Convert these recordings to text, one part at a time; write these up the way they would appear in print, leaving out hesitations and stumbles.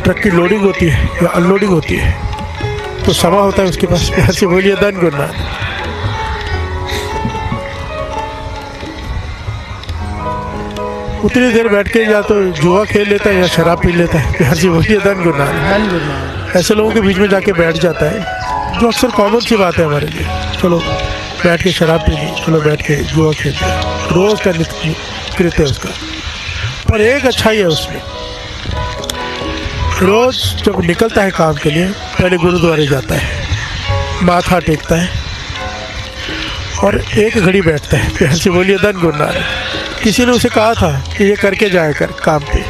Truck की loading होती है या अनलोडिंग होती है तो समा होता है उसके पास, प्यार से बोलिए धन गुरु नानक। उतनी देर बैठ के या तो जुआ खेल लेता है या शराब पी लेता है, प्यार से बोलिए धन गुरु नानक। ऐसे लोगों के बीच में जाके बैठ जाता है जो अक्सर कॉमन सी बात है हमारे लिए। चलो बैठ के शराब पी ली, चलो बैठ के जुआ खेलते हैं, रोज़ का नित्य कृत्य है उसका। पर एक अच्छाई है उसमें, रोज़ जब निकलता है काम के लिए पहले गुरुद्वारे जाता है, माथा टेकता है और एक घड़ी बैठता है, प्यार से बोलिए धन गुरु नानक। किसी ने उसे कहा था कि ये करके जाया कर काम पे,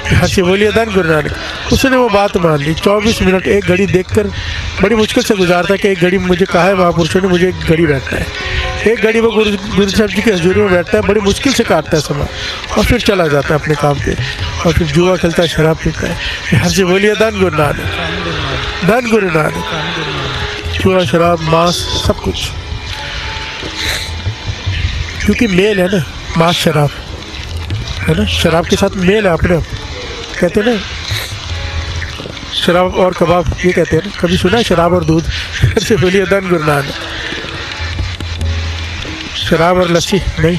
प्यार से बोलिए धन गुरु नानक। उसने वो बात मान ली। 24 मिनट एक घड़ी देखकर बड़ी मुश्किल से गुजारता है कि एक घड़ी मुझे कहा है महापुरुषों ने मुझे एक घड़ी बैठना है। एक घड़ी वो गुरु साहब जी की हजूरी में बैठता है, बड़ी मुश्किल से काटता है समय और फिर चला जाता है अपने काम पे और फिर जुआ खेलता है, शराब पीता है। यहाँ से बोलिए धन गुरु नानक, धन गुरु नानक। जुआ शराब मांस सब कुछ, क्योंकि मेल है ना, मांस शराब है ना, शराब के साथ मेल है अपने। कहते हैं ना शराब और कबाब, ये कहते हैं ना, कभी सुना है शराब और दूध? से बोलिए धन गुरु नानक। शराब और लस्सी नहीं,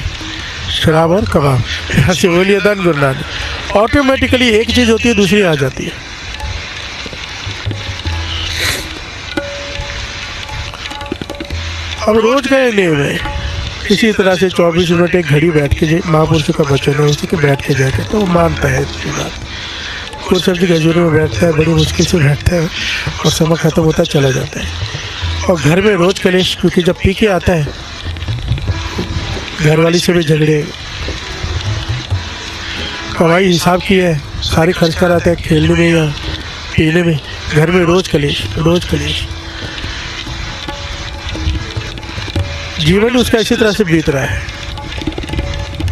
शराब और कबाब। यहाँ से बोलिए धन गुरु नानक। ऑटोमेटिकली एक चीज़ होती है दूसरी आ जाती है। अब रोज का नियम है इसी तरह से 24 मिनट एक घड़ी बैठ के महापुरुषों का वचन है उसी के बैठ के जाके तो वो मानता है इसकी बात। गुरु साहब जी हजूरी में बैठता है, बड़ी मुश्किल से बैठता है और समय ख़त्म होता चला जाता है। और घर में रोज़ कलेश, क्योंकि जब पी के आता है घरवाली से भी झगड़े, कमाई हिसाब की है सारी खर्च कर आता है खेलने में या पीने में, घर में रोज़ कलेश, रोज़ कलेश। जीवन उसका इसी तरह से बीत रहा है,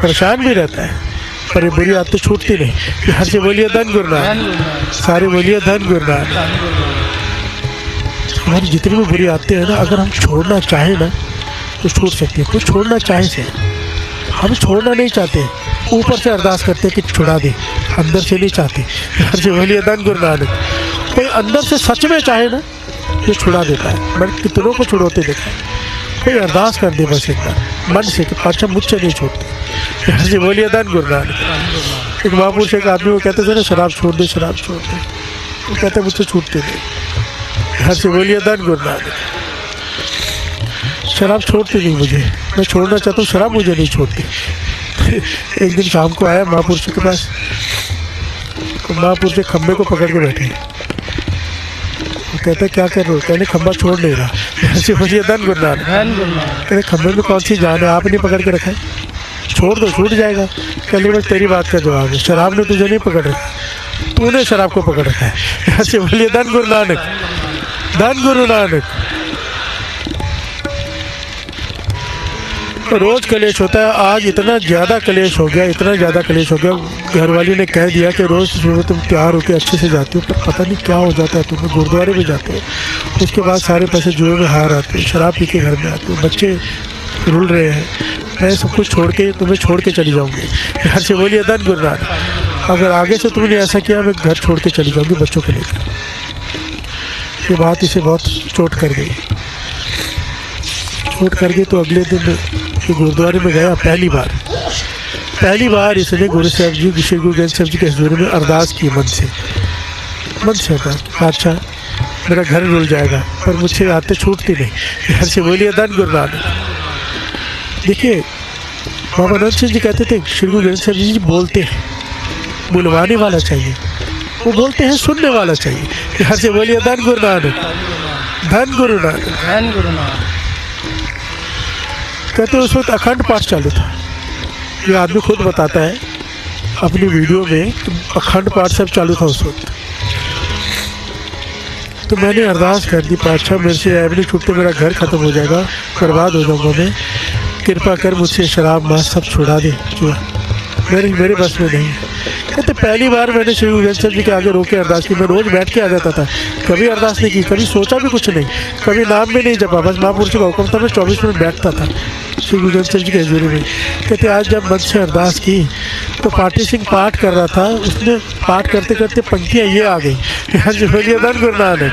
परेशान भी रहता है पर ये बुरी आदतें छूटती नहीं। यहाँ से बोलिए धन गुरु नानक, सारे बोलिए धन गुरु नानक। हमारी जितनी भी बुरी आदतें हैं ना, अगर हम छोड़ना चाहें ना तो छूट सकती है। कुछ छोड़ना चाहे से, हम छोड़ना नहीं चाहते, ऊपर से अरदास करते कि छुड़ा दे, अंदर से नहीं चाहते। यहाँ से बोलिए धन गुरु नानक। कोई अंदर से सच में चाहे ना ये छुड़ा देता है। मैंने कितनों को छुड़ाते देखा है। कोई अरदास कर दे बस इतना मन से कि अच्छा मुझसे नहीं छूटते। यहाँ से बोलिए धन गुरु नानक। एक महापुरुष एक आदमी को कहते थे ना शराब छोड़ दे, शराब छोड़ दे, वो कहते मुझसे छूटते नहीं। यहाँ से बोलिए धन गुरु नानक। शराब छोड़ती नहीं मुझे, मैं छोड़ना चाहता हूँ, शराब मुझे नहीं छोड़ती। एक दिन शाम को आया महापुरुष के पास, तो महापुरुष के खम्भे को पकड़ के बैठे। वो कहते क्या कर रहे हो? कहने खम्भा छोड़ नहीं रहा। ऐसे बोलिए धन गुरु नानक। कहते खम्भे में कौन सी जान है, आपने पकड़ के रखा है, छोड़ दो छूट जाएगा। कहने बस तेरी बात का जवाब है, शराब ने तुझे नहीं पकड़ रखा, तूने शराब को पकड़ रखा है। ऐसे बोलिए धन गुरु नानक, धन गुरु नानक। रोज़ कलेश होता है। आज इतना ज़्यादा कलेश हो गया, इतना ज़्यादा कलेश हो गया, घरवाली ने कह दिया कि रोज़ सुबह तुम तैयार होकर अच्छे से जाती हो, पर पता नहीं क्या हो जाता है, तुम्हें गुरुद्वारे में जाते हो, उसके बाद सारे पैसे जुए में हार आते हो, शराब पी के घर में आते हो, बच्चे रुल रहे हैं, मैं सब कुछ छोड़ के तुम्हें छोड़ के चली जाऊँगी। घर से बोलिए धन गुरु नानक। अगर आगे से तुमने ऐसा किया मैं घर छोड़ के चली जाऊँगी बच्चों के लेकर। ये बात इसे बहुत चोट कर गई, चोट कर गई। तो अगले दिन गुरुद्वारे में गया, पहली बार इसने गुरु साहब जी, श्री गुरु ग्रंथ साहब जी के हजूरी में अरदास की मन से अच्छा मेरा घर रुल जाएगा पर मुझसे आते छूटती नहीं। घर से बोलिए धन गुरु नानक। देखिए बाबा नंद सिंह जी कहते थे श्री गुरु ग्रंथ साहब जी बोलते हैं, बुलवाने वाला चाहिए, वो बोलते हैं सुनने वाला चाहिए। घर से बोलिए धन गुरु नानक, धन गुरु नानक, धन गुरु नानक। कहते उस वक्त अखंड पाठ चालू था। ये आदमी खुद बताता है अपनी वीडियो में, तो अखंड पाठ सब चालू था उस वक्त। तो मैंने अरदास कर दी, पातशाह मेरे से ऐब नहीं छूटते, मेरा घर ख़त्म हो जाएगा, बर्बाद हो जाऊँगा मैं, कृपा कर मुझसे शराब मांस सब छुड़ा दे, मेरे बस में नहीं है। कहते पहली बार मैंने श्री गुरु ग्रंथ साहब जी के आगे रोके अरदास की। मैं रोज़ बैठ के आ जाता था, कभी अरदास नहीं की, कभी सोचा भी कुछ नहीं, कभी नाम भी नहीं जपा, बस महापुरुष का हुक्म था, मैं 24 मिनट बैठता था श्री गुरु ग्रंथ साहब जी की हजूरी में। कहते आज जब मन से अरदास की तो पाटी सिंह पाठ कर रहा था, उसने पाठ करते करते पंक्तियाँ ये आ गई, आज बोलिए धन गुरु नानक।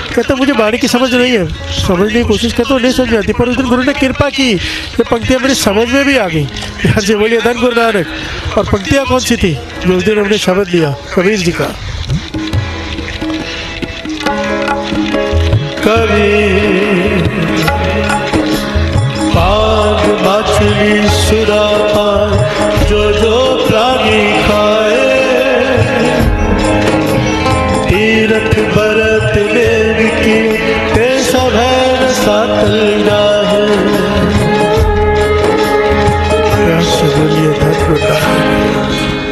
कहते मुझे बाणी की समझ नहीं है, समझने की कोशिश करता हूँ, नहीं समझ आती, पर उस दिन गुरु ने कृपा की, ये पंक्तियाँ मेरी समझ में भी आ गई। यहाँ से बोलिए धन गुरु नानक। और पंक्तियाँ कौन सी थी जो उस दिन हमने शब्द लिया? कबीर जी का, कबीर पाग मछली सुरापान जो जो प्राणी खाए, तीरथ भरत देव की ते सब है सातल जाहे।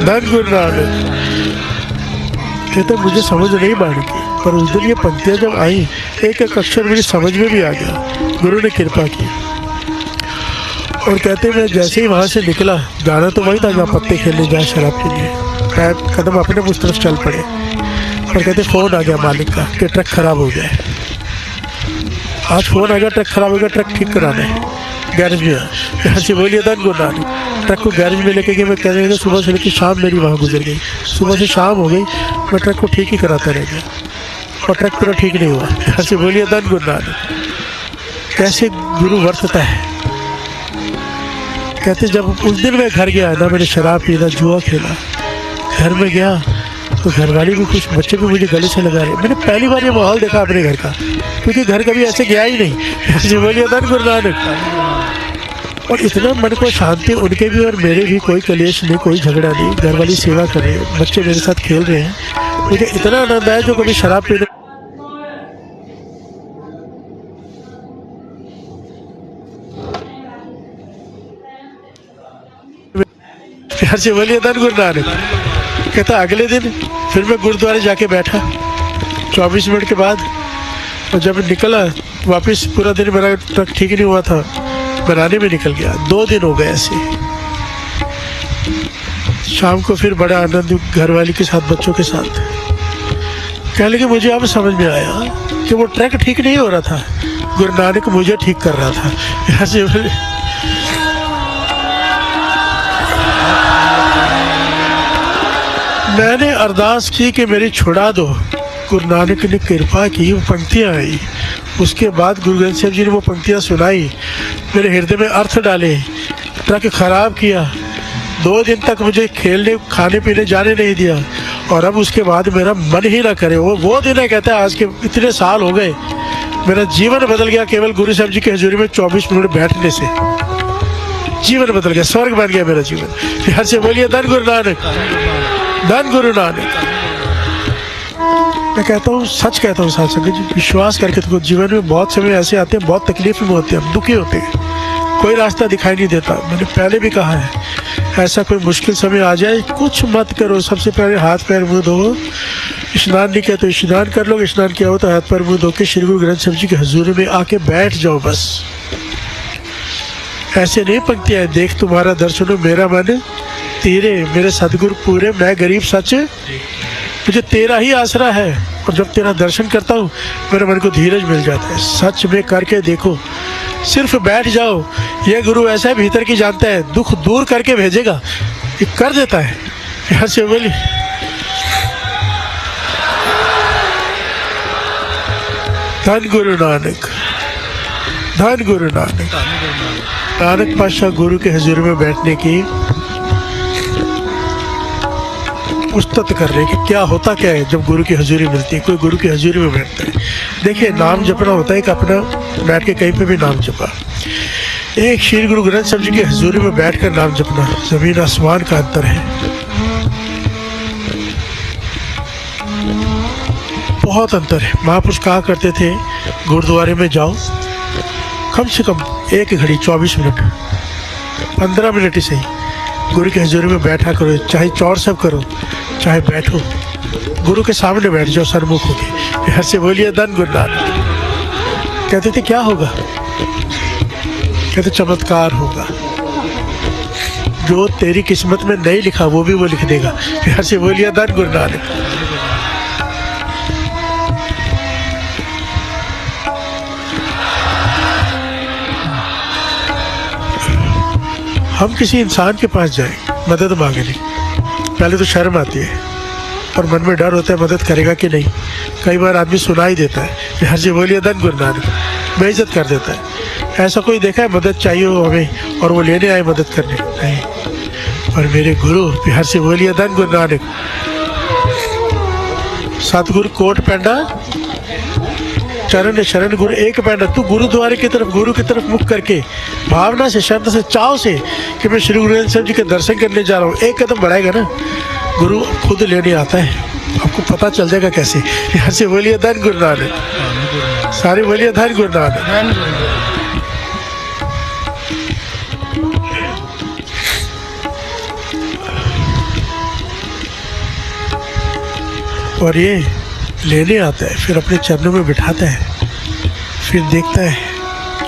धन गुरु नानक। कहते मुझे समझ नहीं बाणी की, पर उस दिन ये पंक्तियाँ जब आई एक एक अक्षर मेरी समझ में भी आ गया, गुरु ने कृपा की। और कहते मैं जैसे ही वहाँ से निकला, जाना तो वही था जहाँ पत्ते खेलने जाए शराब के लिए, पैर कदम अपने उस तरफ चल पड़े, और कहते फ़ोन आ गया मालिक का कि ट्रक खराब हो गया। आज फ़ोन आ गया ट्रक खराब हो गया, ट्रक ठीक कराना है गैरेज में। यहाँ से बोलिए धन गुरु नानक। ट्रक को गैरेज में लेके गए, मैं कह रही सुबह से लेकर शाम मेरी वहाँ गुजर गई, सुबह से शाम हो गई, मैं ट्रक को ठीक ही कराता रह गया और ट्रक पूरा ठीक नहीं हुआ। यहाँ से बोलिए धन गुरु नानक। कैसे गुरु वर्तता है। कहते जब उस दिन मैं घर गया ना, मैंने शराब पी, ना जुआ खेला, घर में गया तो घरवाली भी खुश, बच्चे भी मुझे गले से लगा रहे। मैंने पहली बार ये माहौल देखा अपने घर का, क्योंकि घर कभी ऐसे गया ही नहीं। ऐसे बोलिए धन गुरु नानक। और इतना मन को शांति, उनके भी और मेरे भी, कोई कलेश नहीं, कोई झगड़ा नहीं, घरवाली सेवा कर रहे हैं, बच्चे मेरे साथ खेल रहे हैं। मुझे इतना आनंद आया जो कभी शराब पीने। प्यार से बोलिए धन गुरु नानक। कहता अगले दिन फिर मैं गुरुद्वारे जाके बैठा 24 मिनट के बाद, और जब निकला वापस, पूरा दिन मेरा ट्रक ठीक नहीं हुआ था, बनाने में निकल गया। 2 दिन हो गए ऐसे। शाम को फिर बड़ा आनंद घरवाली के साथ, बच्चों के साथ। कह लगे मुझे अब समझ में आया कि वो ट्रक ठीक नहीं हो रहा था, गुरु नानक मुझे ठीक कर रहा था। यहाँ से मैंने अरदास की कि मेरी छुड़ा दो, गुरु नानक ने कृपा की, वो पंक्तियाँ आई। उसके बाद गुरु ग्रंथ साहब जी ने वो पंक्तियाँ सुनाई, मेरे हृदय में अर्थ डाले, ट्रक खराब किया। 2 दिन तक मुझे खेलने, खाने पीने जाने नहीं दिया, और अब उसके बाद मेरा मन ही ना करे। वो दिन है, कहता है आज के इतने साल हो गए, मेरा जीवन बदल गया केवल गुरु साहब जी की हजूरी में 24 मिनट बैठने से। जीवन बदल गया, स्वर्ग बन गया मेरा जीवन। प्यार से बोलिए धन गुरु नानक, धन गुरु नानक। मैं कहता हूँ, सच कहता हूँ साथ संगत जी, विश्वास करके तो जीवन में बहुत समय ऐसे आते हैं, बहुत तकलीफ में होते हैं, हम दुखी होते हैं, कोई रास्ता दिखाई नहीं देता। मैंने पहले भी कहा है, ऐसा कोई मुश्किल समय आ जाए, कुछ मत करो, सबसे पहले हाथ पैर मुँह धो। स्नान नहीं किया तो स्नान कर लो, स्नान किया हो तो हाथ पैर मुँह धो के श्री गुरु ग्रंथ साहब जी की हजूरी में आके बैठ जाओ बस। ऐसे नहीं पंक्तियाँ, देख तुम्हारा दर्शन हो मेरा मन तेरे, मेरे सदगुरु पूरे, मैं गरीब सच, मुझे तेरा ही आसरा है। और जब तेरा दर्शन करता हूँ मेरे मन को धीरज मिल जाता है। सच में करके देखो, सिर्फ बैठ जाओ, ये गुरु ऐसा है भीतर की जानता है, दुख दूर करके भेजेगा, ये कर देता है। यहाँ से बोली धन गुरु नानक, धन गुरु नानक। नानक पातशाह गुरु के हजूर में बैठने की उस्तत कर रहे कि क्या होता क्या है जब गुरु की हजूरी मिलती है, कोई गुरु की हजूरी में बैठता है। देखिए, नाम जपना होता है कि अपना बैठ के कहीं पे भी नाम जपा, एक श्री गुरु ग्रंथ साहब जी की हजूरी में बैठकर नाम जपना, जमीन आसमान का अंतर है, बहुत अंतर है। महापुरुष कहा करते थे, गुरुद्वारे में जाओ, कम से कम 1 घड़ी 24 मिनट 15 मिनट ही सही गुरु की हजूरी में बैठा करो, चाहे चौर सब करो, चाहे बैठो, गुरु के सामने बैठ जाओ सरमुख होके। यहाँ से बोलिए धन गुरु नानक। कहते थे क्या होगा? कहते चमत्कार होगा। जो तेरी किस्मत में नहीं लिखा वो भी वो लिख देगा। प्यार से बोलिए धन गुरु नानक। हम किसी इंसान के पास जाएं मदद मांगने, पहले तो शर्म आती है और मन में डर होता है मदद करेगा कि नहीं। कई बार आदमी सुना ही देता है प्यार से बोलिए धन गुरु नानक, बेइज्जत कर देता है। ऐसा कोई देखा है मदद चाहिए हो हमें और वो लेने आए मदद करने? नहीं। और मेरे गुरु प्यार से बोलिए धन गुरु नानक। सतगुरु कोट पैंडा चरण शरण गुरु एक पैंडा। तू गुरुद्वारे की तरफ, गुरु की तरफ मुख करके भावना से, श्रद्धा से, चाव से कि मैं श्री गुरु ग्रंथ साहिब जी के दर्शन करने जा रहा हूँ, एक कदम बढ़ाएगा ना, गुरु खुद लेने आता है। आपको पता चल जाएगा कैसे। यहाँ से बोलिए धन गुरु नानक, सारे बोलिए धन गुरु नानक। और ये लेने आता है, फिर अपने चरणों में बिठाता है, फिर देखता है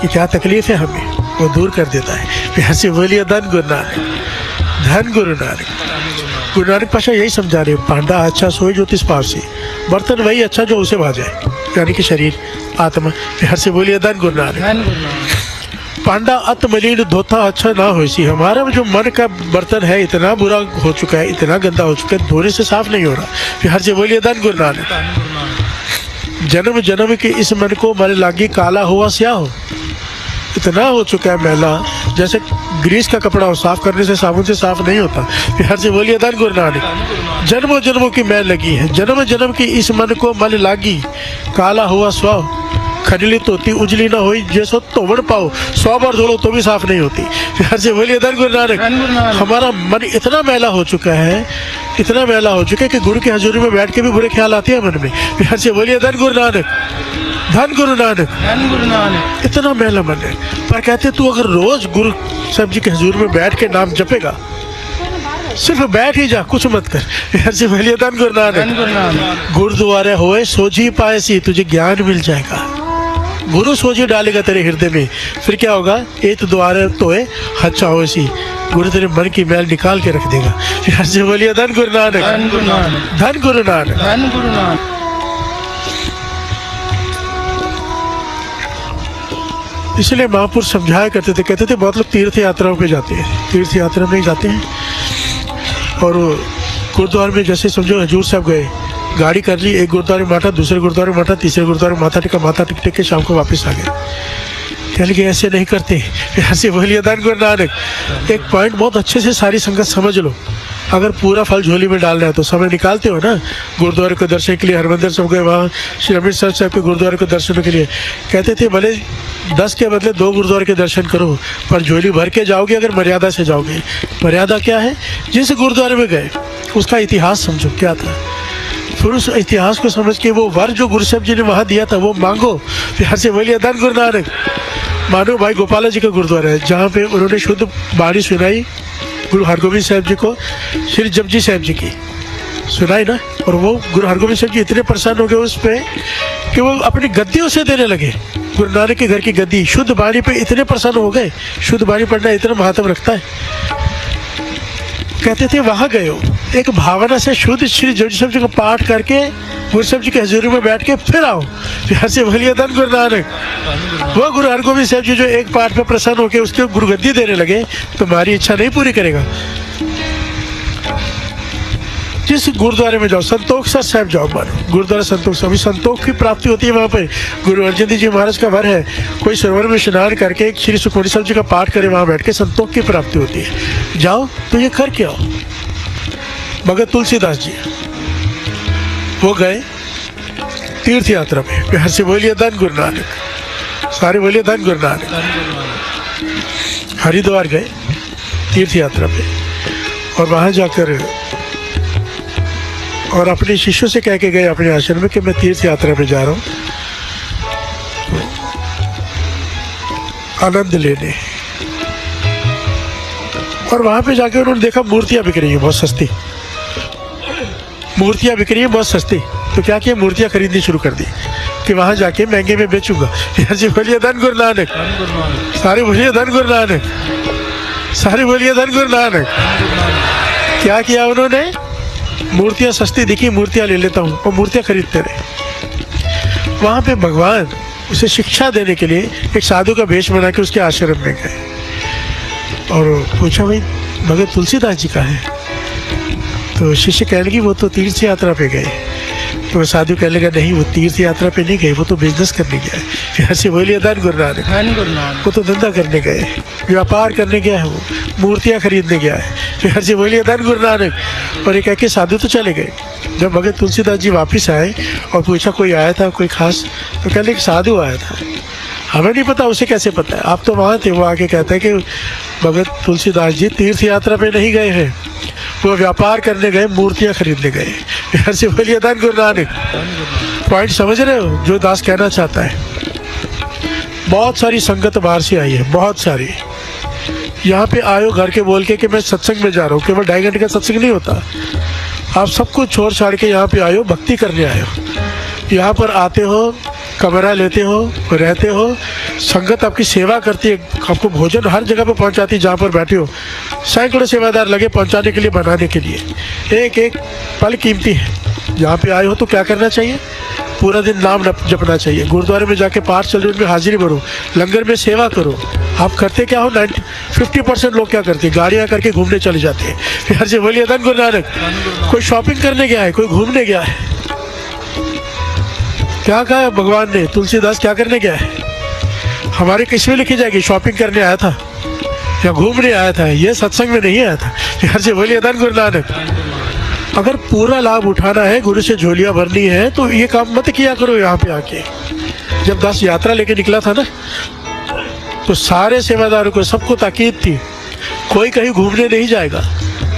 कि क्या तकलीफ है हमें, वो दूर कर देता है। प्यार से बोलिए धन गुरु नानक, धन गुरु नानक। गुरु नानक पाशा यही समझा रहे, पांडा अच्छा सोए ज्योतिष पाव से, बर्तन वही अच्छा जो उसे भाजाए, यानी कि शरीर आत्मा। प्यार से बोलिए धन गुरु नानक। पांडा अत मलिन धोता अच्छा ना हो सी। हमारा जो मन का बर्तन है इतना बुरा हो चुका है, इतना गंदा हो चुका है, धोने से साफ नहीं हो रहा। प्यार से बोलिए धन गुरु नानक। जन्म जन्म के इस मन को मल लागी, काला हुआ स्याह हो। इतना हो चुका है मैला, जैसे ग्रीस का कपड़ा हो, साफ करने से साबुन से साफ नहीं होता। प्यार से बोलिए धन गुरु नानक। जन्मों जन्मों की मैल लगी है, जन्म जन्म की इस मन को मल लागी, काला हुआ स्वाह। खजली तोती उजली ना हुई, जैसो तोड़ पाओ, 100 बार धो लो तो भी साफ नहीं होती। प्यार से बोलिए धन गुरु नानक। हमारा मन इतना मैला हो चुका है, इतना मैला हो चुका है कि गुरु की हजूरी में बैठ के भी बुरे ख्याल आते हैं मन में। प्यार से बोलिए धन गुरु नानक, धन गुरु नानक, धन गुरु नानक। इतना मैला मन है, पर कहते तू अगर रोज गुरु साहब जी के हजूर में बैठ के नाम जपेगा, सिर्फ बैठ ही जा, कुछ मत कर। प्यार से बोलिए धन गुरु नानक। गुरुद्वारे होए सोझी पाए सी, तुझे ज्ञान मिल जाएगा। गुरु सोझी डालेगा तेरे हृदय में, फिर क्या होगा, एक द्वारे तोए अच्छा हो सी, गुरु तेरे मन की मैल निकाल के रख देगा। प्यार से बोलिए धन गुरु नानक, धन गुरु नानक, धन गुरु नानक, धन गुरु नानक। इसलिए महापुरुष समझाया करते थे, कहते थे बहुत लोग तीर्थ यात्राओं पे जाते हैं, तीर्थ यात्रा में जाते हैं और गुरुद्वारे में जैसे समझो हजूर साहब गए, गाड़ी कर ली, एक गुरुद्वारे में बैठा, दूसरे गुरुद्वारे में बैठा, तीसरे गुरुद्वारे में माथा टेक के शाम को वापस आ गए। कह लगे ऐसे नहीं करते। प्यार से बोलिए धन गुरु नानक। एक पॉइंट बहुत अच्छे से सारी संगत समझ लो, अगर पूरा फल झोली में डालना है तो समय निकालते हो ना। गुरुद्वारे को दर्शन के लिए हरमंदिर साहब गए, वहाँ श्री अमृतसर साहब के गुरुद्वारे को दर्शन के लिए कहते थे भले 10 के बदले 2 गुरुद्वारे के दर्शन करो, पर झोली भर के जाओगे अगर मर्यादा से जाओगे। मर्यादा क्या है? जिस गुरुद्वारे में गए उसका इतिहास समझो क्या था, फिर उस इतिहास को समझ के वो वर जो गुरु साहब जी ने वहाँ दिया था वो मांगो। प्यार से बोलिए धन गुरु नानक। मानो भाई गोपाला जी का गुरुद्वारा है, जहाँ पे उन्होंने शुद्ध बाणी सुनाई गुरु हरगोविंद साहब जी को, श्री जपजी साहब जी की सुनाई ना, और वो गुरु हरगोविंद साहब जी इतने परेशान हो गए उस पर कि वो अपनी गद्दी उसे देने लगे। गुरु नानक के घर की गद्दी शुद्ध बाणी पे इतने परेशान हो गए, शुद्ध बाणी पढ़ना इतना महत्व रखता है। कहते थे वहाँ गए हो, एक भावना से शुद्ध श्री जपजी साहब जी का पाठ करके गुरु साहब जी की हजूरी में बैठ के फिर आओ। प्यार से बोलिए धन गुरु नानक। वो गुरु हरगोविंद साहब जी जो एक पाठ पे प्रसन्न होकर उसके गुरु गद्दी देने लगे, तुम्हारी इच्छा नहीं पूरी करेगा। जिस गुरुद्वारे में जाओ, संतोख सर साहब जाओ, मानो गुरुद्वारा संतोख साहब, संतोख की प्राप्ति होती है वहाँ पर। गुरु अर्जन देव जी महाराज का वर है, कोई सरोवर में स्नान करके श्री सुखमणी साहब जी का पाठ करे, वहाँ बैठ के संतोख की प्राप्ति होती है। जाओ तो ये करके आओ। मगर तुलसीदास जी वो गए तीर्थ यात्रा में। प्यार से बोलिए धन गुरु नानक, सारे बोलिए धन गुरु नानक। हरिद्वार गए तीर्थ यात्रा पे और वहाँ जाकर और अपने शिष्यों से कह के गए अपने आश्रम में कि मैं तीर्थ यात्रा पे जा रहा हूँ आनंद लेने। और वहाँ पे जाके उन्होंने देखा मूर्तियाँ बिक रही हैं बहुत सस्ती, मूर्तियाँ बिक रही हैं बहुत सस्ती। तो क्या किया, मूर्तियाँ खरीदनी शुरू कर दी कि वहाँ जाके महंगे में बेचूंगा। जी बोलिए धन गुरु नानक, सारे बोलिए धन गुरु नानक। सारे बोलिए धन गुरु नानक। क्या किया उन्होंने? मूर्तियां सस्ती दिखी, मूर्तियां ले लेता हूँ, और मूर्तियां खरीदते रहे। वहां पे भगवान उसे शिक्षा देने के लिए एक साधु का भेष बना के उसके आश्रम में गए और पूछा, भाई भगत तुलसीदास जी का है? तो शिष्य कहने लगी, वो तो तीर्थ यात्रा पे गए। तो वो साधु कहने लगा, नहीं वो तीर्थ यात्रा पे नहीं गए, वो तो बिजनेस करने गया है। फिर से बोलिए धन गुरु नानक। वो तो धंधा करने गए, व्यापार करने गया है, वो मूर्तियाँ खरीदने गया है। फिर से बोलिए धन गुरु नानक। और एक कह के साधु तो चले गए। जब भगत तुलसीदास जी वापस आए और पूछा, कोई आया था कोई खास? तो कहने लगे, साधु आया था। हमें नहीं पता, उसे कैसे पता है? आप तो वहाँ थे। वो आके कहता है कि भगत तुलसीदास जी तीर्थ यात्रा पे नहीं गए हैं, वो व्यापार करने गए, मूर्तियाँ खरीदने गए। फिर से बोलिए धन गुरु नानक। पॉइंट समझ रहे हो जो दास कहना चाहता है? बहुत सारी संगत बाहर से आई है, बहुत सारी। यहाँ पे आयो घर के बोल के कि मैं सत्संग में जा रहा हूँ, केवल 2.5 घंटे का सत्संग नहीं होता। आप सब कुछ छोड़ छाड़ के यहाँ पे आयो, भक्ति करने आयो। यहाँ पर आते हो, कमरा लेते हो, रहते हो, संगत आपकी सेवा करती है, आपको भोजन हर जगह पर पहुंचाती है जहाँ पर बैठे हो। सैकड़ों सेवादार लगे पहुंचाने के लिए, बनाने के लिए। एक एक पल कीमती है। यहाँ पे आए हो तो क्या करना चाहिए? पूरा दिन नाम जपना चाहिए। गुरुद्वारे में जाके पाठ चल रहे, उनमें हाजिरी भरो, लंगर में सेवा करो। आप करते क्या हो? 50% लोग क्या करते हैं? गाड़ियाँ करके घूमने चले जाते हैं। फिर से बोलिए धन गुरु नानक। कोई शॉपिंग करने गया है, कोई घूमने गया है। क्या कहा है भगवान ने? तुलसीदास क्या करने गया है? हमारे किसमें लिखी जाएगी? शॉपिंग करने आया था या घूमने आया था? ये सत्संग में नहीं आया था। फिर से बोलिए धन गुरु नानक। अगर पूरा लाभ उठाना है, गुरु से झोलियां भरनी है, तो ये काम मत किया करो। यहाँ पे आके जब दास यात्रा लेके निकला था ना, तो सारे सेवादारों को, सबको ताकीद थी, कोई कहीं घूमने नहीं जाएगा,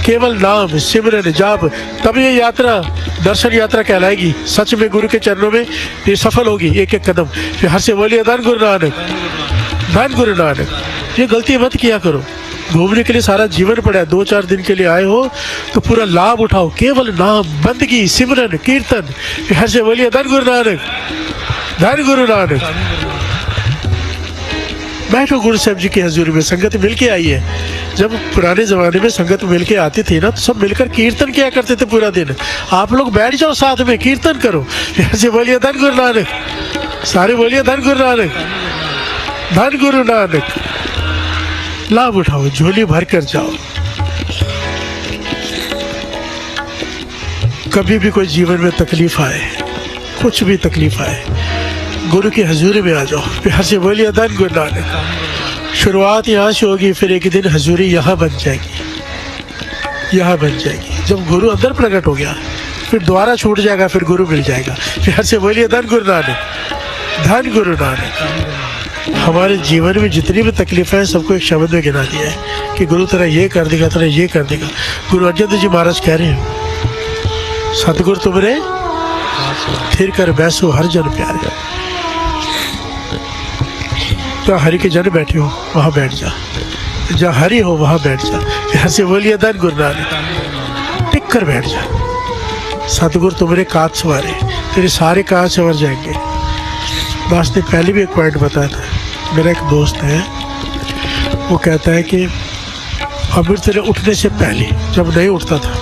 केवल नाम सिमरन जाप। तब ये यात्रा दर्शन यात्रा कहलाएगी। सच में गुरु के चरणों में ये सफल होगी एक एक कदम। फिर हर से बोलिए धन गुरु नानक, धन गुरु नानक। ये गलती मत किया करो। घूमने के लिए सारा जीवन पड़ा है, 2-4 दिन के लिए आए हो तो पूरा लाभ उठाओ। केवल नाम, बंदगी, सिमरन, कीर्तन। फिर हर से बोलिए धन गुरु नानक, धन गुरु नानक। बैठो गुरु साहब जी की हजूरी में, संगत मिलके आई है। जब पुराने जमाने में संगत मिलके आती थी ना, तो सब मिलकर कीर्तन किया करते थे पूरा दिन। आप लोग बैठ जाओ साथ में, कीर्तन करो। ऐसे बोलिए धन गुरु नानक, सारे बोलिए धन गुरु नानक, धन गुरु नानक। लाभ उठाओ, झोली भर कर जाओ। कभी भी कोई जीवन में तकलीफ आए, कुछ भी तकलीफ आए, गुरु की हजूरी में आ जाओ। प्यार से बोलिए धन गुरु नानक। शुरुआत यहाँ से होगी, फिर एक दिन हजूरी यहाँ बन जाएगी, यहाँ बन जाएगी। जब गुरु अंदर प्रकट हो गया, फिर द्वारा छूट जाएगा, फिर गुरु मिल जाएगा। प्यार से बोलिए धन गुरु नानक, धन गुरु नानक। हमारे जीवन में जितनी भी तकलीफें हैं, सबको एक शब्द में गिना दिया है कि गुरु तेरा ये कर देगा, तेरा ये कर देगा। गुरु अर्जन देव जी महाराज कह रहे हैं, सतगुरु तुमरे थिर कर बैसो हर जन प्यारे। तो हरि के जन बैठे हो वहाँ बैठ जा, जहाँ हरि हो वहाँ बैठ जा। यहाँ से बोलिए धन गुरु नानक, टिक कर बैठ जा। सतगुरु तुम्हारे काज सवारे, तेरे सारे काज संवर जाएंगे। दास ने पहले भी एक पॉइंट बताया था। मेरा एक दोस्त है, वो कहता है कि अमृत वेले उठने से पहले, जब नहीं उठता था,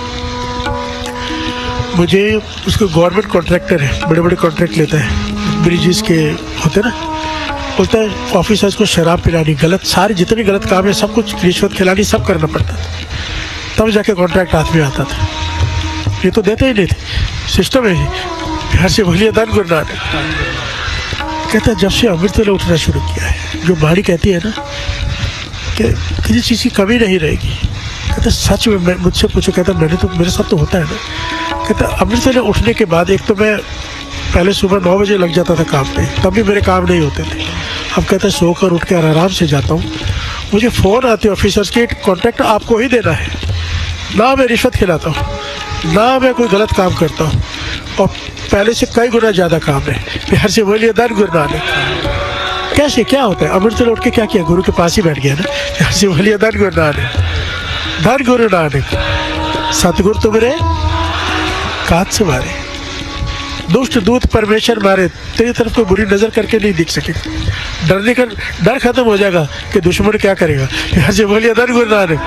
मुझे उसको गवर्नमेंट कॉन्ट्रैक्टर है, बड़े बड़े कॉन्ट्रैक्ट लेता है, ब्रिजेस के होते ना, बोलता है ऑफिसर्स को शराब पिलानी, गलत सारे जितने गलत काम है सब कुछ, रिश्वत खिलानी, सब करना पड़ता था, तब जाके कॉन्ट्रैक्ट हाथ में आता था। ये तो देते ही नहीं थे, सिस्टम है। प्यार से बोलिए धन गुरु नानक। कहता है जब से अमृत वेले उठना शुरू किया है, जो बाड़ी कहती है ना कि किसी चीज़ की कमी नहीं रहेगी, कहता सच में मुझसे पूछो, कहता मैंने तो, मेरे साथ तो होता है ना। कहता अमृत वेले उठने के बाद एक तो मैं पहले सुबह 9 बजे लग जाता था काम पे, तब भी मेरे काम नहीं होते थे। अब कहता है सोकर उठ के आराम से जाता हूँ, मुझे फ़ोन आते ऑफिसर्स के, कॉन्ट्रैक्ट आपको ही देना है, ना मैं रिश्वत खिलाता हूँ, ना मैं कोई गलत काम करता हूँ, और पहले से कई गुना ज़्यादा काम है। प्यार से बोलिए धन गुरु नानक। कैसे क्या होता है? अमृत वेले उठ के क्या किया? गुरु के पास ही बैठ गया ना। प्यार से बोलिए धन गुरु नानक, धन गुरु नानक। सतगुरु तुम्हारे काज सवारे, दुष्ट दूत परमेश्वर मारे, तेरी तरफ कोई बुरी नजर करके नहीं दिख सकेगा। डरने का डर खत्म हो जाएगा कि दुश्मन क्या करेगा। यहाँ से बोलिए धन गुरु नानक।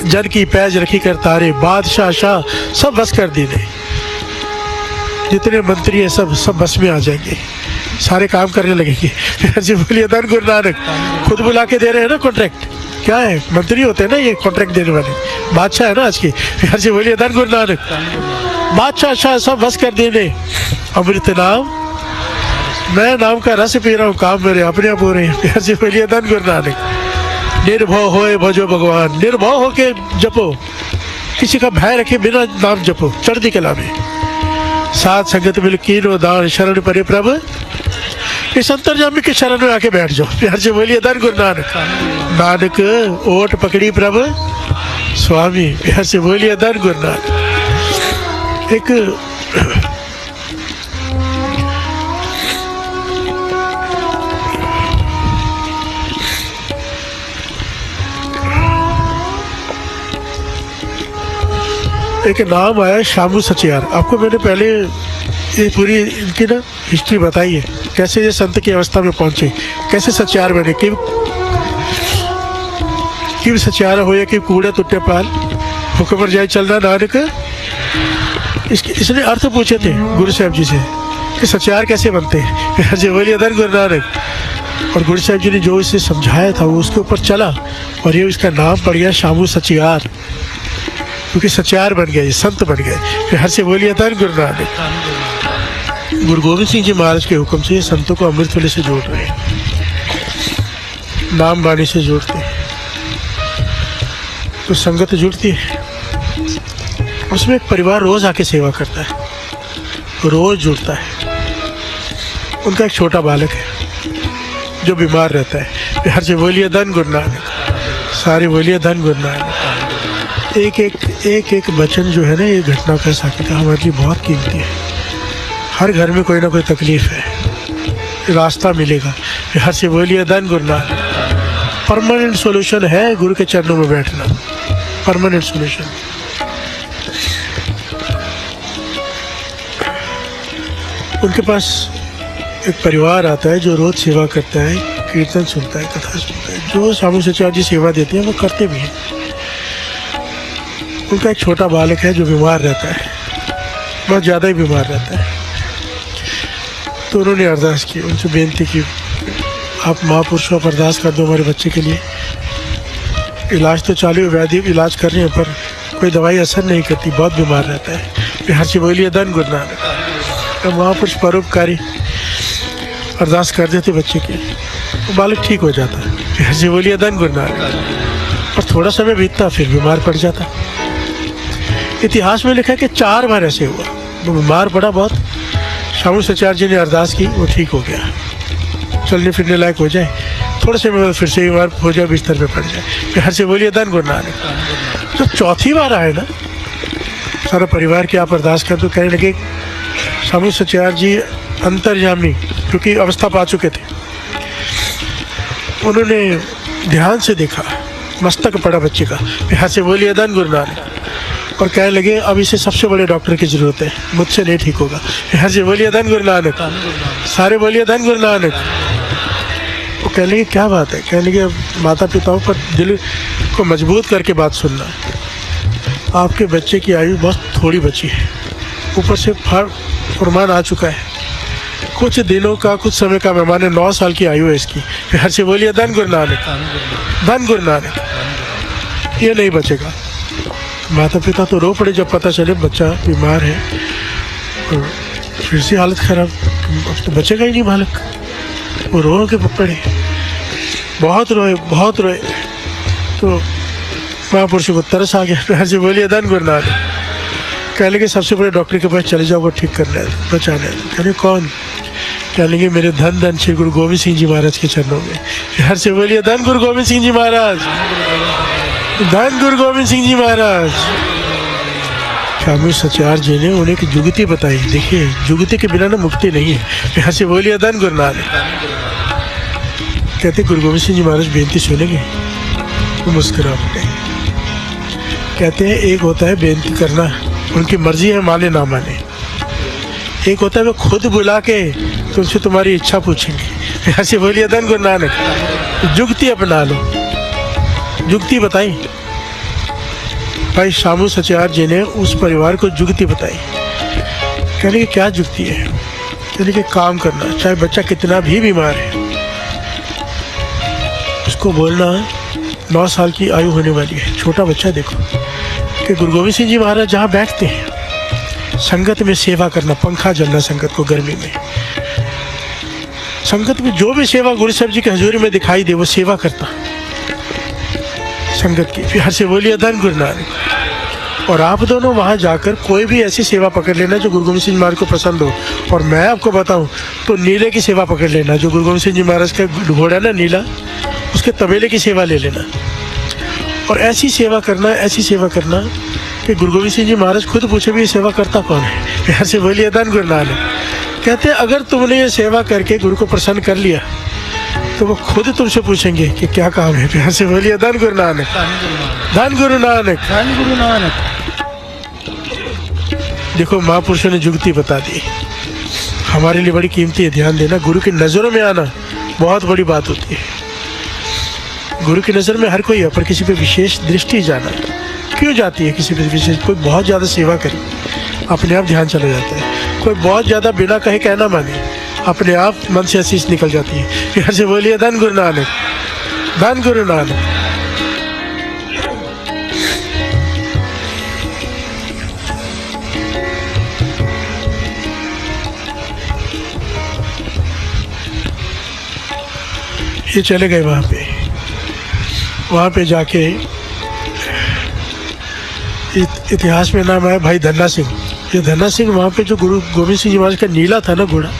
जन की पैज रखी कर तारे, बादशाह शाह सब बस कर दीने। जितने मंत्री हैं सब बस में आ जाएंगे, सारे काम करने लगेंगे। जी बोलिए धन गुरु नानक। खुद बुला के दे रहे हैं ना कॉन्ट्रैक्ट, क्या है मंत्री होते हैं ना ये कॉन्ट्रैक्ट देने वाले, बादशाह है ना आज की। जी बोलिए धन गुरु नानक। बादशाह शाह सब बस कर देने, अमृत नाम मैं नाम का रस पी रहा हूँ, काम मेरे अपने आप हो रहे हैं। जी बोलिए धन गुरु नानक। निर्भव होए भजो भगवान, निर्भव होके जपो, किसी का भय रखे बिना नाम जपो, चढ़ती कला में। साथ संगत मिल कीनो दान, शरण परे प्रभु, इस अंतर्जामी के शरण में आके बैठ जाओ। प्यार से बोलिए धन गुरु नानक। नानक ओट पकड़ी प्रभु स्वामी, प्यार से बोलिए धन गुरु नानक। एक नाम आया शामू सचियार। आपको मैंने पहले ये पूरी इनकी ना हिस्ट्री बताई है, कैसे ये संत की अवस्था में पहुंचे, कैसे सचियार बने। कि सचियार हो या कि कूड़े तुट्टे पाल, हुक्म पर जाए चलना नानक। इसने अर्थ पूछे थे गुरु साहब जी से कि सचियार कैसे बनते हैं। जी बोलिए धन गुरु नानक। और गुरु साहब जी ने जो इसे समझाया था वो उसके ऊपर चला, और ये इसका नाम पड़ गया शामू सचियार, क्योंकि सचियार बन गए, संत बन गए। हर से बोलिए धन गुरु नानक। गुरु गोविंद सिंह जी महाराज के हुक्म से संतों को अमृत वेले से जोड़ रहे हैं, नाम बाणी से जोड़ते हैं, तो संगत जुड़ती है, उसमें एक परिवार रोज आके सेवा करता है, रोज जुड़ता है। उनका एक छोटा बालक है जो बीमार रहता है। हर से बोलिए धन गुरु नानक। सारे बोलिए धन गुरु नानक। एक वचन जो है ना, ये घटना का साक्षी का हमारे लिए बहुत कीमती है। हर घर में कोई ना कोई तकलीफ है, रास्ता मिलेगा। हर से बोलिए धन गुरु नानक। परमानेंट सॉल्यूशन है गुरु के चरणों में बैठना, परमानेंट सॉल्यूशन। उनके पास एक परिवार आता है जो रोज सेवा करता है, कीर्तन सुनता है, कथा सुनता है। जो शामू सचियार जी सेवा देते हैं वो करते भी हैं। उनका एक छोटा बालक है जो बीमार रहता है, बहुत ज़्यादा ही बीमार रहता है। तो उन्होंने अरदास की, उनसे बेनती की, आप महापुरुषों पर अरदास कर दो हमारे बच्चे के लिए। इलाज तो चालू है, वैदिक इलाज कर रहे हैं, पर कोई दवाई असर नहीं करती, बहुत बीमार रहता है। हर से बोलिए धन गुरु नानक। तो महापुरुष परोपकारी अरदास कर देते बच्चे के, तो बालक ठीक हो जाता है। हर से बोलिए धन गुरु नानक। और थोड़ा समय बीतता फिर बीमार पड़ जाता। इतिहास में लिखा है कि 4 बार ऐसे हुआ, वो बीमार पड़ा बहुत, शामू सचियार जी ने अरदास की, वो ठीक हो गया, चलने फिरने लायक हो जाए, थोड़े से में फिर से बीमार हो जाए, बिस्तर पे पड़ जाए। हर से बोलिए धन गुरु नानक। तो चौथी बार आए ना, सारा परिवार की आप अरदास कर, तो कहने लगे शामू सचियार जी अंतर्यामी, क्योंकि अवस्था पा चुके थे। उन्होंने ध्यान से देखा, मस्तक पड़ा बच्चे का। हर से बोलिए धन गुरु नानक। और कहने लगे अब इसे सबसे बड़े डॉक्टर की जरूरत है, मुझसे नहीं ठीक होगा। हर से बोलिए धन गुरु नानक। सारे बोलिए धन गुरु नानक। वो कहने लगे क्या बात है, कहने लगे अब माता पिताओं पर दिल को मजबूत करके बात सुनना। आपके बच्चे की आयु बहुत थोड़ी बची है, ऊपर से फरमान आ चुका है, कुछ दिनों का, कुछ समय का मेहमान है, 9 साल की आयु है इसकी। हर से बोलिए धन गुरु नानक। धन गुरु नानक। ये नहीं बचेगा। माता पिता तो रो पड़े जब पता चले बच्चा बीमार है, और फिर से हालत खराब, अब तो बचेगा ही नहीं बालक। वो रो के पड़े, बहुत रोए, बहुत रोए। तो महापुरुषों को तरस आ गया। हर से बोलिए धन गुरु नानक। कह लगे सबसे बड़े डॉक्टर के पास चले जाओ, वो ठीक करना है, बचाना है। कहने कौन? कह लेंगे मेरे धन धन श्री गुरु गोविंद सिंह जी महाराज के चरणों में। हर से बोलिए धन गुरु गोविंद सिंह जी महाराज। धन गुरु गोविंद सिंह जी महाराज। शामू सचियार जी ने उन्हें एक जुगती बताई। देखिए जुगती के बिना ना मुक्ति नहीं है। यहाँ से बोलिए धन गुरु नानक। कहते गुरु गोविंद सिंह जी महाराज बेनती सुनेंगे, वो मुस्कुरा पड़े। कहते हैं एक होता है बेनती करना, उनकी मर्जी है, माने ना माने, एक होता है वो खुद बुला के तुमसे तुम्हारी इच्छा पूछेंगे। ऐसे बोलिए धन गुरु नानक। जुगती अपना लो, जुगती बताई। भाई शामू सचार्य जी ने उस परिवार को जुगती बताई। कहने की क्या जुगती है? कहने कि काम करना, चाहे बच्चा कितना भी बीमार है, उसको बोलना 9 साल की आयु होने वाली है, छोटा बच्चा देखो, कि गुरु गोविंद सिंह जी महाराज जहाँ बैठते हैं संगत में सेवा करना, पंखा जलना संगत को गर्मी में। संगत में जो भी सेवा गुरु साहब जी के हजूरी में दिखाई दे वो सेवा करता संगत की। प्यार से बोलिए धन गुरु नानक। और आप दोनों वहाँ जाकर कोई भी ऐसी सेवा पकड़ लेना जो गुरु गोविंद सिंह महाराज को पसंद हो। और मैं आपको बताऊं तो नीले की सेवा पकड़ लेना, जो गुरु गोविंद सिंह जी महाराज का घोड़ा ना नीला, उसके तबेले की सेवा ले लेना। और ऐसी सेवा करना, ऐसी सेवा करना कि गुरु गोविंद सिंह जी महाराज खुद पूछे भी ये सेवा करता कौन है। प्यार से बोलिए धन गुरु नानक। कहते हैं अगर तुमने ये सेवा करके गुरु को प्रसन्न कर लिया तो वो खुद तुमसे पूछेंगे कि क्या काम है। प्यार से बोलिए धन गुरु नानक, धन गुरु नानक, धन गुरु नानक। देखो महापुरुषों ने जुगती बता दी, हमारे लिए बड़ी कीमती है। ध्यान देना, गुरु की नज़रों में आना बहुत बड़ी बात होती है। गुरु की नज़र में हर कोई है, पर किसी पे विशेष दृष्टि जाना क्यों जाती है? किसी पे विशेष, कोई बहुत ज़्यादा सेवा करे अपने आप ध्यान चला जाता है, कोई बहुत ज़्यादा बिना कहे कहना माने अपने आप मन से आशीष निकल जाती है। फिर से बोलिए धन गुरु नानक, धन गुरु नानक। ये चले गए वहाँ पे जाके इतिहास में नाम आया भाई धन्ना सिंह। ये धन्ना सिंह वहाँ पे जो गुरु गोविंद सिंह जी महाराज का नीला था ना घोड़ा,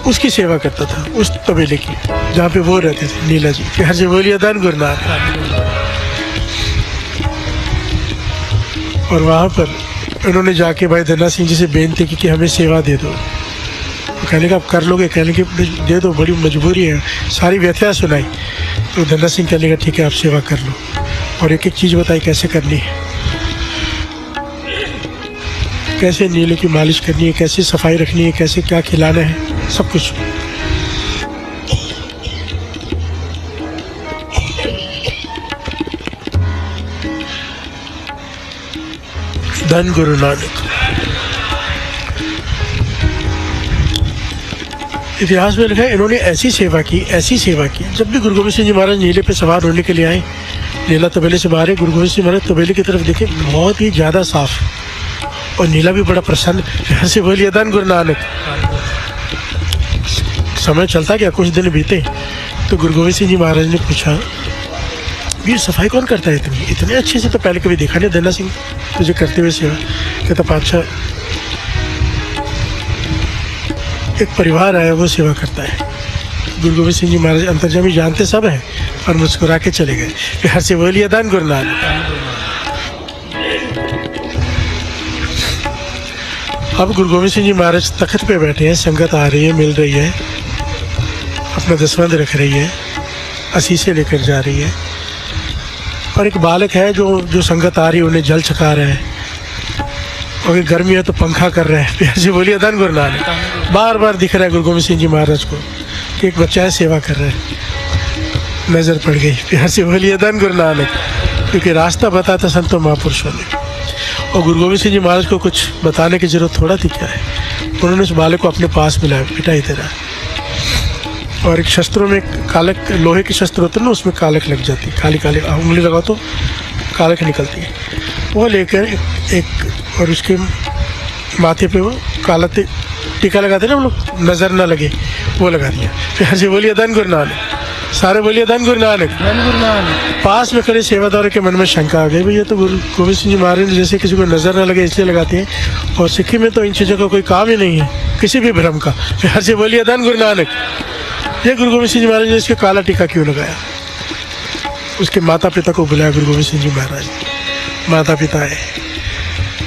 उसकी सेवा करता था, उस तबेले की जहाँ पे वो रहते थे नीला जी। प्यार से बोलिए धन गुरु नानक। और वहाँ पर उन्होंने जाके भाई धन्ना सिंह जी से बेनती की कि हमें सेवा दे दो। कहने का आप कर लोगे? कहने के दे दो, बड़ी मजबूरी है। सारी व्यथा सुनाई तो धन्ना सिंह कहने का ठीक है आप सेवा कर लो। और एक एक चीज़ बताई कैसे करनी है, कैसे नीले की मालिश करनी है, कैसे सफाई रखनी है, कैसे क्या खिलाना है, सब कुछ। धन गुरु नानक। इतिहास में लिखा है इन्होंने ऐसी सेवा की, ऐसी सेवा की। जब भी गुरु गोविंद सिंह जी महाराज नीले पे सवार होने के लिए आए, नीला तबेले से बाहर है, गुरु गोविंद सिंह महाराज तबेले की तरफ देखे, बहुत ही ज़्यादा साफ और नीला भी बड़ा प्रसन्न। फिर से बोलिए धन गुरु नानक। समय चलता गया, कुछ दिन बीते तो गुरु गोविंद सिंह जी महाराज ने पूछा ये सफाई कौन करता है इतनी? इतने अच्छे से तो पहले कभी देखा नहीं धन्ना सिंह तुझे करते हुए सेवा। कहता पातशाह एक परिवार आया वो सेवा करता है। गुरु गोविंद सिंह जी महाराज अंतर्यामी जानते सब हैं और मुस्कुरा के चले गए। प्यार से बोलिए धन गुरु नानक। अब गुरु गोविंद सिंह जी महाराज तख्त पे बैठे हैं, संगत आ रही है, मिल रही है, अपना दसवंध रख रही है, असीसे लेकर जा रही है। और एक बालक है जो संगत आ रही है उन्हें जल छका रहा है, और गर्मी है तो पंखा कर रहे हैं। प्यार से बोलिए धन गुरु नानक। बार बार दिख रहा है गुरु गोविंद सिंह जी महाराज को कि एक बच्चा है सेवा कर रहा है, नज़र पड़ गई। प्यार से बोलिए धन गुरु नानक। क्योंकि रास्ता बताता संतों महापुरुषों ने, और गुरु गोविंद सिंह जी महाराज को कुछ बताने की जरूरत थोड़ा थी क्या है। उन्होंने उस बालक को अपने पास मिलाया, बेटा इधर आ। और एक शस्त्रों में कालक, लोहे के शस्त्र होते हैं ना, उसमें कालक लग जाती है, काली काली उंगली लगाओ तो कालक निकलती है। वो लेकर एक, और उसके माथे पे वो काला टीका लगाते हैं ना हम लोग, नज़र ना लगे, वो लगा दिया। प्यार से बोलिए धन गुरु नानक। सारे बोलिए धन गुरु नानक, धन गुरु नानक। पास में खड़े सेवादारों के मन में शंका आ गई, भैया तो गुरु गोविंद सिंह जी महाराज जैसे किसी को नज़र ना लगे इसलिए लगाते हैं, और सिक्की में तो इन चीज़ों का कोई काम ही नहीं है, किसी भी भ्रम का। प्यार से बोलिए धन गुरु नानक। ये गुरु गोविंद सिंह जी महाराज ने इसके काला टीका क्यों लगाया? उसके माता पिता को बुलाया गुरु गोविंद सिंह जी महाराज। माता पिता है,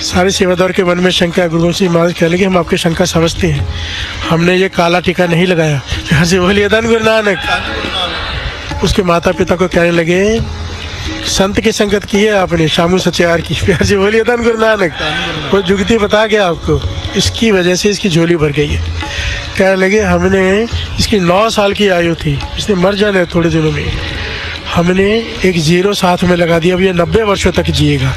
सारे सेवादार के मन में शंका है। गुरु गोविंद सिंह महाराज कह लगे हम आपकी शंका समझते हैं, हमने ये काला टीका नहीं लगाया। यहाँ से बोलिए धन गुरु नानक। उसके माता पिता को कहने लगे संत की संगत की है आपने, शामू सचार्य की। प्यार से बोलिए धन गुरु नानक। वो जुगती बता गया आपको। इसकी वजह से इसकी झोली भर गई है। कहने लगे हमने, इसकी 9 साल की आयु थी, इसने मर जाना है थोड़े दिनों में, हमने एक 0 साथ में लगा दिया, अब ये 90 वर्षों तक जिएगा।